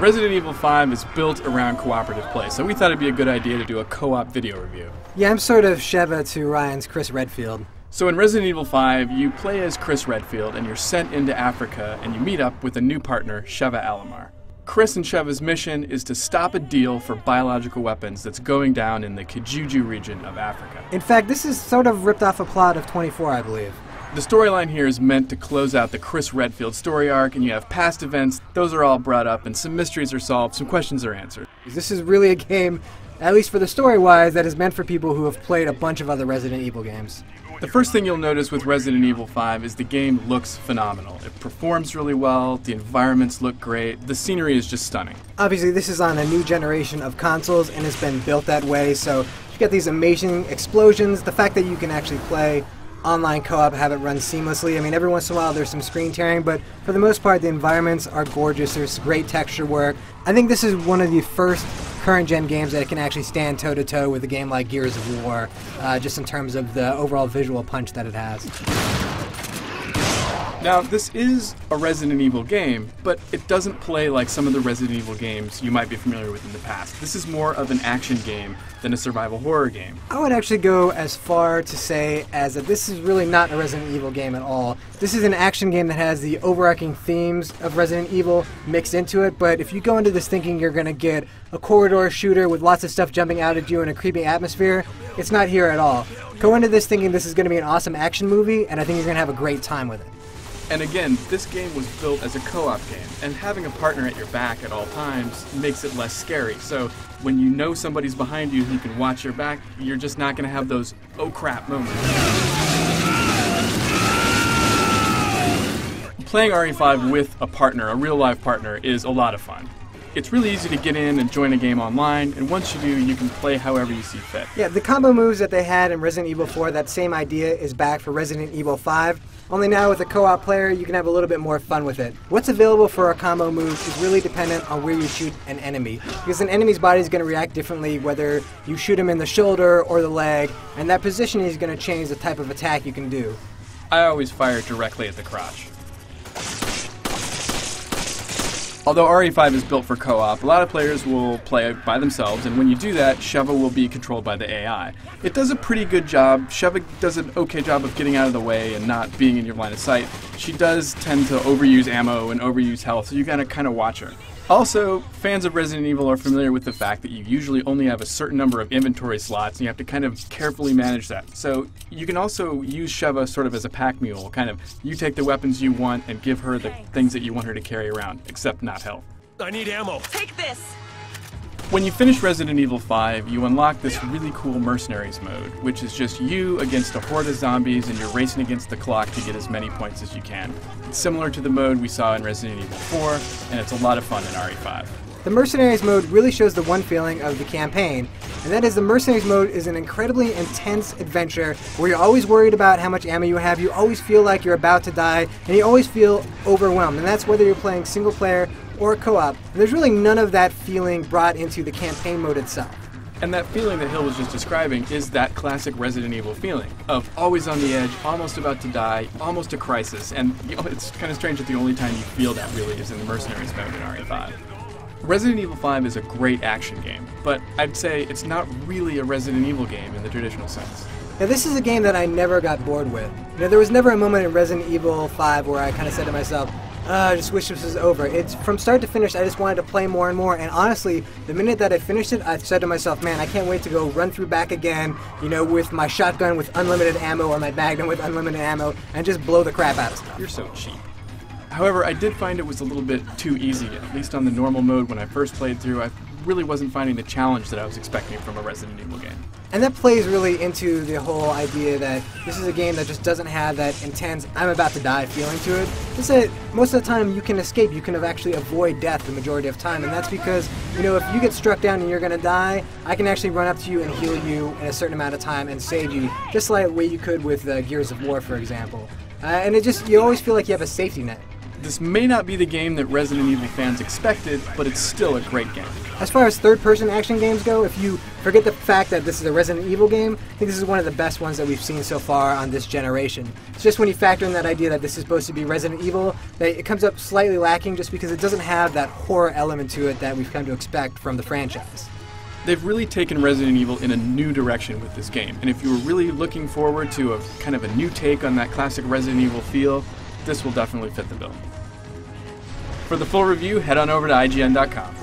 Resident Evil 5 is built around cooperative play, so we thought it'd be a good idea to do a co-op video review. Yeah, I'm sort of Sheva to Ryan's Chris Redfield. So in Resident Evil 5, you play as Chris Redfield, and you're sent into Africa, and you meet up with a new partner, Sheva Alomar. Chris and Sheva's mission is to stop a deal for biological weapons that's going down in the Kijuju region of Africa. In fact, this is sort of ripped off a plot of 24, I believe. The storyline here is meant to close out the Chris Redfield story arc, and you have past events, those are all brought up, and some mysteries are solved, some questions are answered. This is really a game, at least for the story-wise, that is meant for people who have played a bunch of other Resident Evil games. The first thing you'll notice with Resident Evil 5 is the game looks phenomenal. It performs really well, the environments look great, the scenery is just stunning. Obviously, this is on a new generation of consoles, and it's been built that way, so you get these amazing explosions, the fact that you can actually play online co-op, have it run seamlessly. I mean, every once in a while there's some screen tearing, but for the most part the environments are gorgeous, there's great texture work. I think this is one of the first current-gen games that can actually stand toe-to-toe with a game like Gears of War, just in terms of the overall visual punch that it has. Now, this is a Resident Evil game, but it doesn't play like some of the Resident Evil games you might be familiar with in the past. This is more of an action game than a survival horror game. I would actually go as far to say as that this is really not a Resident Evil game at all. This is an action game that has the overarching themes of Resident Evil mixed into it, but if you go into this thinking you're going to get a corridor shooter with lots of stuff jumping out at you in a creepy atmosphere, it's not here at all. Go into this thinking this is going to be an awesome action movie, and I think you're going to have a great time with it. And again, this game was built as a co-op game, and having a partner at your back at all times makes it less scary. So when you know somebody's behind you who can watch your back, you're just not going to have those oh crap moments. Playing RE5 with a partner, a real live partner, is a lot of fun. It's really easy to get in and join a game online, and once you do, you can play however you see fit. Yeah, the combo moves that they had in Resident Evil 4, that same idea is back for Resident Evil 5. Only now with a co-op player, you can have a little bit more fun with it. What's available for a combo move is really dependent on where you shoot an enemy, because an enemy's body is going to react differently whether you shoot him in the shoulder or the leg, and that positioning is going to change the type of attack you can do. I always fire directly at the crotch. Although RE5 is built for co-op, a lot of players will play by themselves, and when you do that, Sheva will be controlled by the AI. It does a pretty good job. Sheva does an okay job of getting out of the way and not being in your line of sight. She does tend to overuse ammo and overuse health, so you gotta kind of watch her. Also, fans of Resident Evil are familiar with the fact that you usually only have a certain number of inventory slots, and you have to kind of carefully manage that. So you can also use Sheva sort of as a pack mule, kind of you take the weapons you want and give her the things that you want her to carry around, except not health. I need ammo. Take this! When you finish Resident Evil 5, you unlock this really cool Mercenaries mode, which is just you against a horde of zombies and you're racing against the clock to get as many points as you can. It's similar to the mode we saw in Resident Evil 4, and it's a lot of fun in RE5. The Mercenaries mode really shows the one feeling of the campaign, and that is the Mercenaries mode is an incredibly intense adventure where you're always worried about how much ammo you have, you always feel like you're about to die, and you always feel overwhelmed, and that's whether you're playing single player or co-op. There's really none of that feeling brought into the campaign mode itself. And that feeling that Hill was just describing is that classic Resident Evil feeling of always on the edge, almost about to die, almost a crisis, and it's kind of strange that the only time you feel that really is in the Mercenaries mode in RE5. Resident Evil 5 is a great action game, but I'd say it's not really a Resident Evil game in the traditional sense. Now this is a game that I never got bored with. You know, there was never a moment in Resident Evil 5 where I kind of said to myself, I just wish this was over. It's from start to finish, I just wanted to play more and more, and honestly, the minute that I finished it, I said to myself, man, I can't wait to go run through back again, you know, with my shotgun with unlimited ammo or my Magnum with unlimited ammo, and just blow the crap out of stuff. You're so cheap. However, I did find it was a little bit too easy, at least on the normal mode when I first played through. I really wasn't finding the challenge that I was expecting from a Resident Evil game. And that plays really into the whole idea that this is a game that just doesn't have that intense, I'm about to die feeling to it. It's that most of the time you can escape, you can actually avoid death the majority of time, and that's because, you know, if you get struck down and you're going to die, I can actually run up to you and heal you in a certain amount of time and save you, just like the way you could with Gears of War, for example. And it just, you always feel like you have a safety net. This may not be the game that Resident Evil fans expected, but it's still a great game. As far as third-person action games go, if you forget the fact that this is a Resident Evil game, I think this is one of the best ones that we've seen so far on this generation. It's just when you factor in that idea that this is supposed to be Resident Evil, that it comes up slightly lacking just because it doesn't have that horror element to it that we've come to expect from the franchise. They've really taken Resident Evil in a new direction with this game, and if you were really looking forward to a kind of a new take on that classic Resident Evil feel, this will definitely fit the bill. For the full review, head on over to IGN.com.